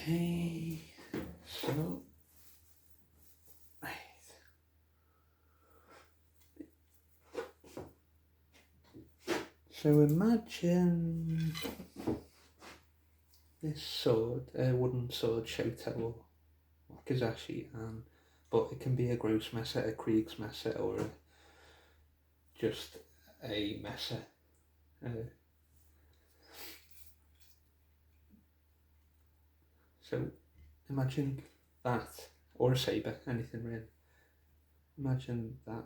Okay, so right. So imagine this sword, a wooden sword, Shoto or Wakizashi, but it can be a Grossmesser, a Kriegsmesser, or just a Messer. So imagine that, or a saber, anything really. Imagine that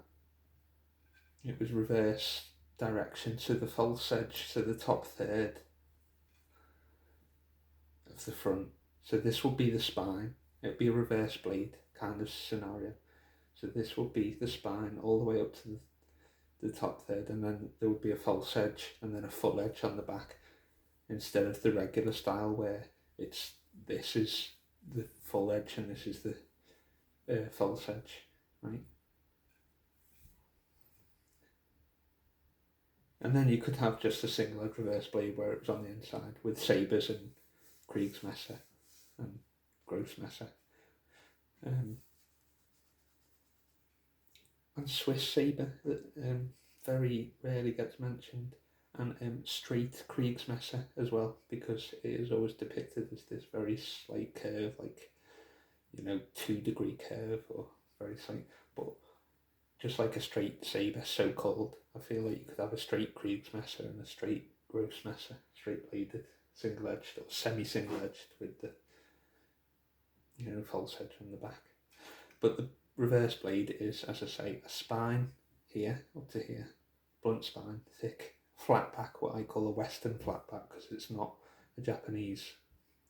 it was reverse direction, so the false edge, so the top third of the front. So this will be the spine. It'll be a reverse blade kind of scenario. So this will be the spine all the way up to the top third, and then there would be a false edge and then a full edge on the back, instead of the regular style where this is the full edge and this is the false edge, right? And then you could have just a single edge reverse blade where it was on the inside with sabres and Kriegsmesser and Grossmesser. And Swiss sabre that very rarely gets mentioned, and straight Kriegsmesser as well, because it is always depicted as this very slight curve, like 2-degree curve or very slight, but just like a straight sabre, so called. I feel like you could have a straight Kriegsmesser and a straight Grossmesser, straight bladed, single edged or semi-single edged with the false edge on the back. But the reverse blade is, as I say, a spine here up to here, blunt spine, thick, flat back, what I call a Western flat back, because it's not a Japanese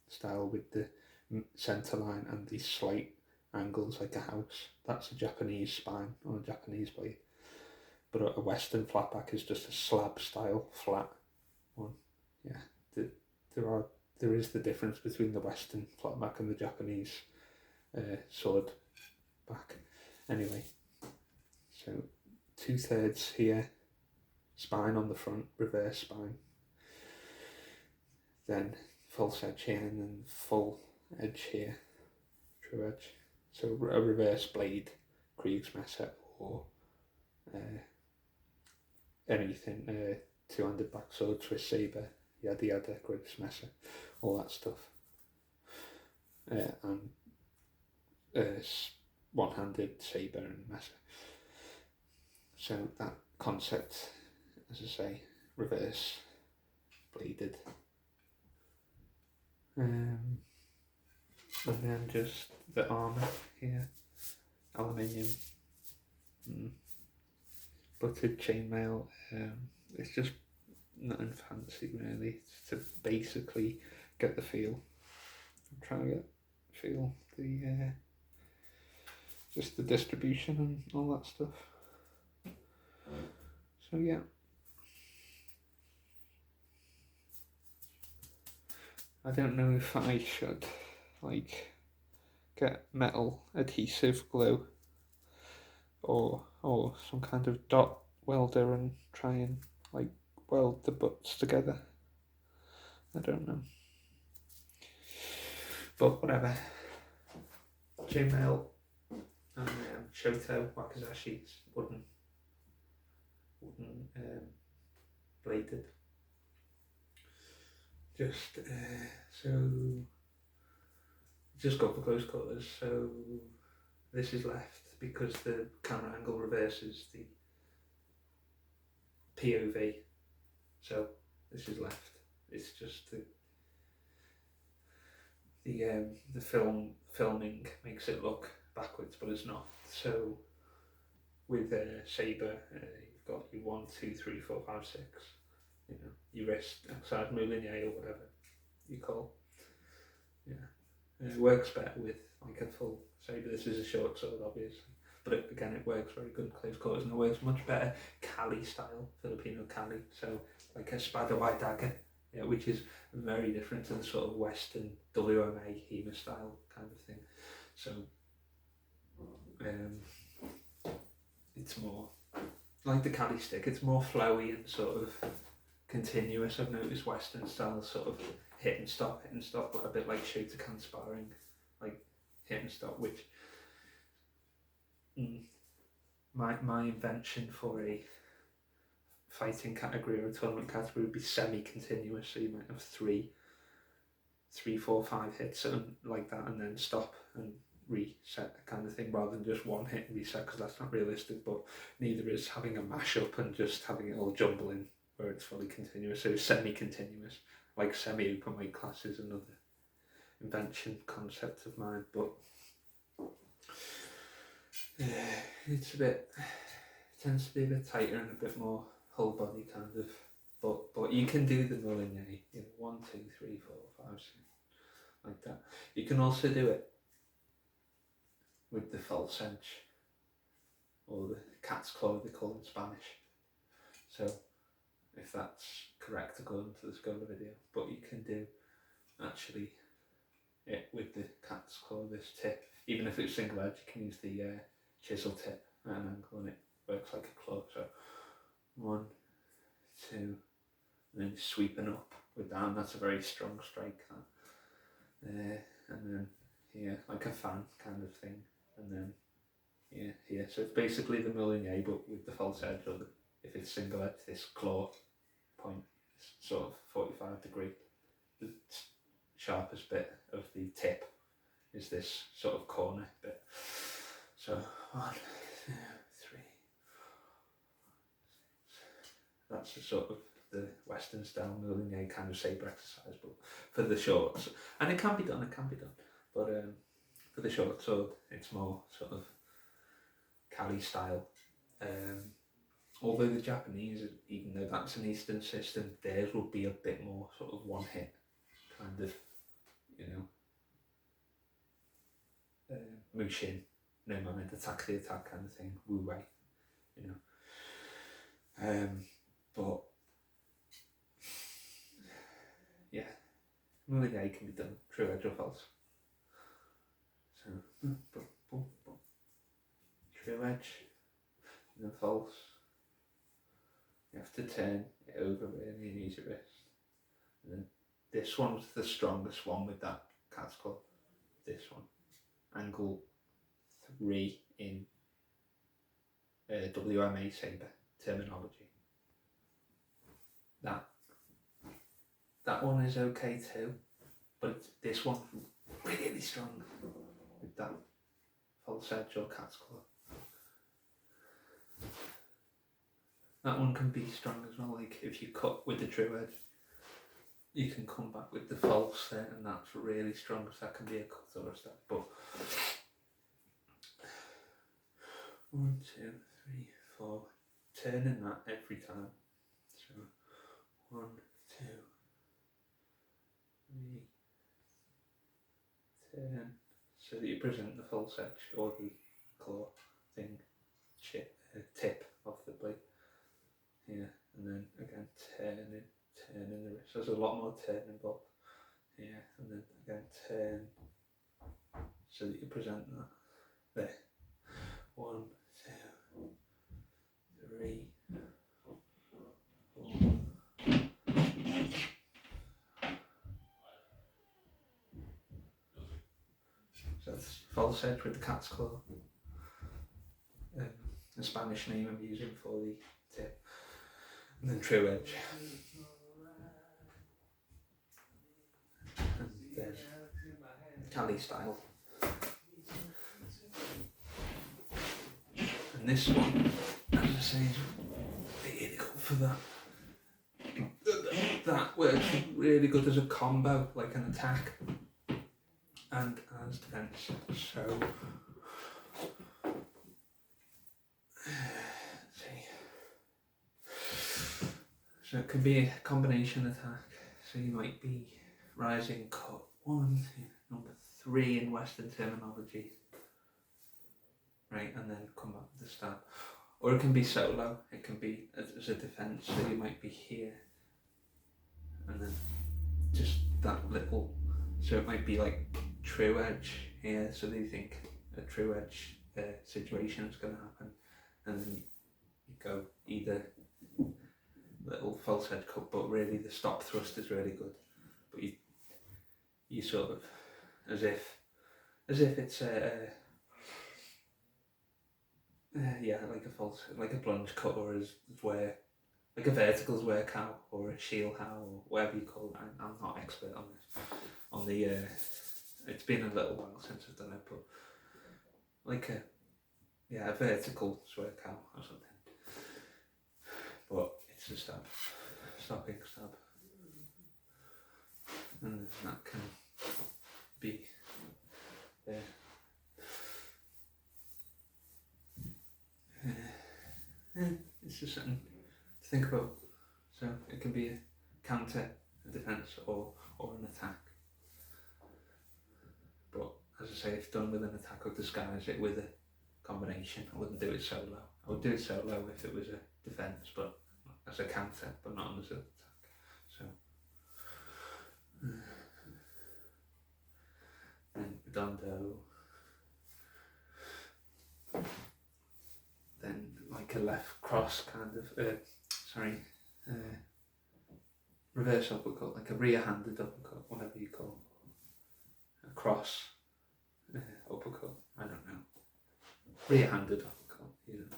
style with the centre line and these slight angles like a house. That's a Japanese spine on a Japanese blade. But a Western flat back is just a slab style flat one. Yeah, there is the difference between the Western flat back and the Japanese sword back. Anyway, so 2/3 here, spine on the front, reverse spine, then false edge here, and then full edge here, true edge. So a reverse blade, Kriegsmesser, or anything, two-handed backsword, Swiss sabre, yada yada, Kriegsmesser, all that stuff. And one-handed sabre and messer. So that concept, as I say, reverse bladed. And then just the armour here, aluminium, buttered chainmail. It's just nothing fancy really. It's to basically get the feel. I'm trying to feel the just the distribution and all that stuff. So yeah. I don't know if I should get metal adhesive glue or some kind of dot welder and try and weld the butts together. I don't know. But whatever. Chainmail and Shoto Wakizashi's wooden bladed. Just go for close quarters. So this is left because the camera angle reverses the POV. So this is left. It's just the filming makes it look backwards, but it's not. So with sabre, you've got your 1, 2, 3, 4, 5, 6. Your wrist, outside Moulinet or whatever you call. Yeah, it works better with a full sabre. This is a short sword, obviously, but again, it works very good in close quarters, and it works much better Kali style, Filipino Kali. So like a spada white dagger, which is very different to the sort of Western WMA HEMA style kind of thing. So it's more like the Kali stick. It's more flowy and sort of continuous. I've noticed Western style sort of hit and stop, a bit like Shotokan sparring, like hit and stop, which my invention for a fighting category or a tournament category would be semi-continuous, so you might have three, 4, 5 hits and like that, and then stop and reset kind of thing, rather than just one hit and reset, because that's not realistic. But neither is having a mashup and just having it all jumble in where it's fully continuous. So semi-continuous, like semi-open weight class is another invention concept of mine, but it tends to be a bit tighter and a bit more whole body kind of, but you can do the Moulinet, 1, 2, 3, 4, 5, 6, like that. You can also do it with the false edge, or the cat's claw they call it in Spanish. So if that's correct according to the Scholar video, but you can do actually it with the cat's claw, this tip, even if it's single edge, you can use the chisel tip at an angle and it works like a claw. So 1, 2, and then sweeping up with that, and that's a very strong strike, that. And then here, like a fan kind of thing, and then here. So it's basically the Moulinet, but with the false edge, or if it's single edge, this claw point, this sort of 45 degree, the sharpest bit of the tip is this sort of corner bit. So 1, 2, 3, 4, 5, 6. That's the sort of the Western style Moulinet kind of saber exercise, but for the shorts, and it can be done, but for the short sword, it's more sort of Kali style. Although the Japanese, even though that's an Eastern system, theirs will be a bit more sort of one hit, kind of, Mushin, no moment, attack the attack kind of thing, Wu Wei, but yeah, Moulinet can be done true edge or false. So true edge and then false. You have to turn it over really and use your wrist. And then this one's the strongest one with that cat's claw. This one, angle 3 in WMA saber terminology. That one is okay too, but this one's really strong with that false edge or cat's claw. That one can be strong as well, like if you cut with the true edge, you can come back with the false there, and that's really strong, so that can be a cut or a step. But 1, 2, 3, 4, turning that every time. So 1, 2, 3, turn, so that you present the false edge or the claw thing, tip of the blade. Here, and then again turning the wrist. There's a lot more turn involved. Here, and then again turn, so that you present that there. 1, 2, 3, 4. So that's false edge with the cat's claw. The Spanish name I'm using for the tip. And then true edge. And then Kali style. And this one, as I say, is really good for that. That works really good as a combo, like an attack and as defense. So it can be a combination attack. So you might be rising cut 1, 2, number 3 in Western terminology, right, and then come back with the stab. Or it can be solo. It can be as a defense. So you might be here, and then just that little. So it might be like true edge here. So they think a true edge situation is going to happen, and then you go either little false edge cut, but really the stop thrust is really good. But you you sort of, as if it's yeah, like a false, like a plunge cut, or is where, like a verticals where cow, or a shield cow, or whatever you call it. I'm not expert on this. On the, it's been a little while since I've done it, but like a vertical swear cow or something. But it's a stab, stopping stab, and that can be there. It's just something to think about. So it can be a counter, a defence, or an attack. But as I say, if done with an attack, I'd disguise it with a combination. I wouldn't do it solo. I would do it solo if it was a defence, but as a counter, but not as an attack. So then redondo, then like a left cross kind of, reverse uppercut, like a rear-handed uppercut, whatever you call a cross uppercut. I don't know. Rear-handed uppercut, you know,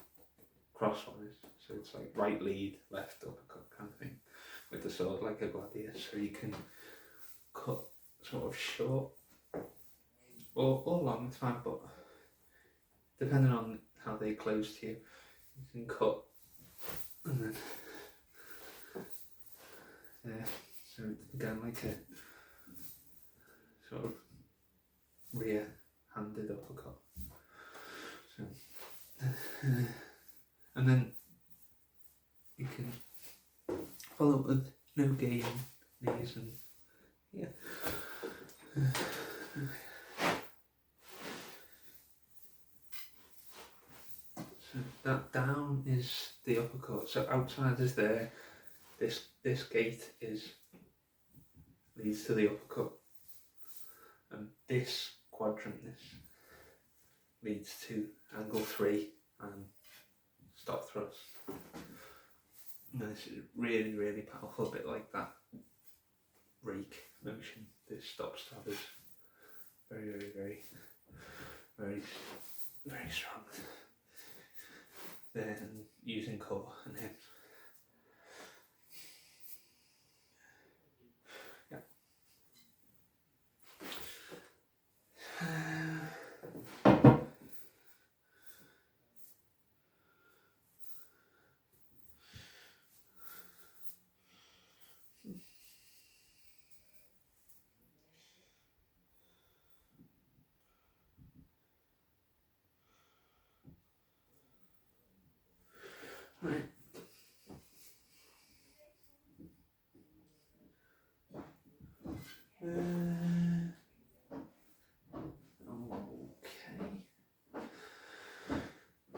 crosswise. So it's like right lead, left uppercut kind of thing with the sword, like a gladiator. So you can cut sort of short or long. It's fine, but depending on how they close to you, you can cut and then. So again, like a sort of rear-handed uppercut. So, and then you can follow up with no gain knees and yeah. So that down is the uppercut. So outside is there. This gate leads to the uppercut, and this quadrant leads to angle 3 and stop thrust. And this is really, really powerful, a bit like that rake motion. This stop stab is very, very, very, very, very strong. Then using core and hips. Right. Okay.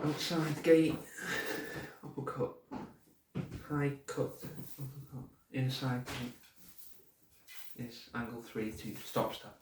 Outside gate, uppercut, high cut, uppercut. Inside gate is angle 3 to stop stab.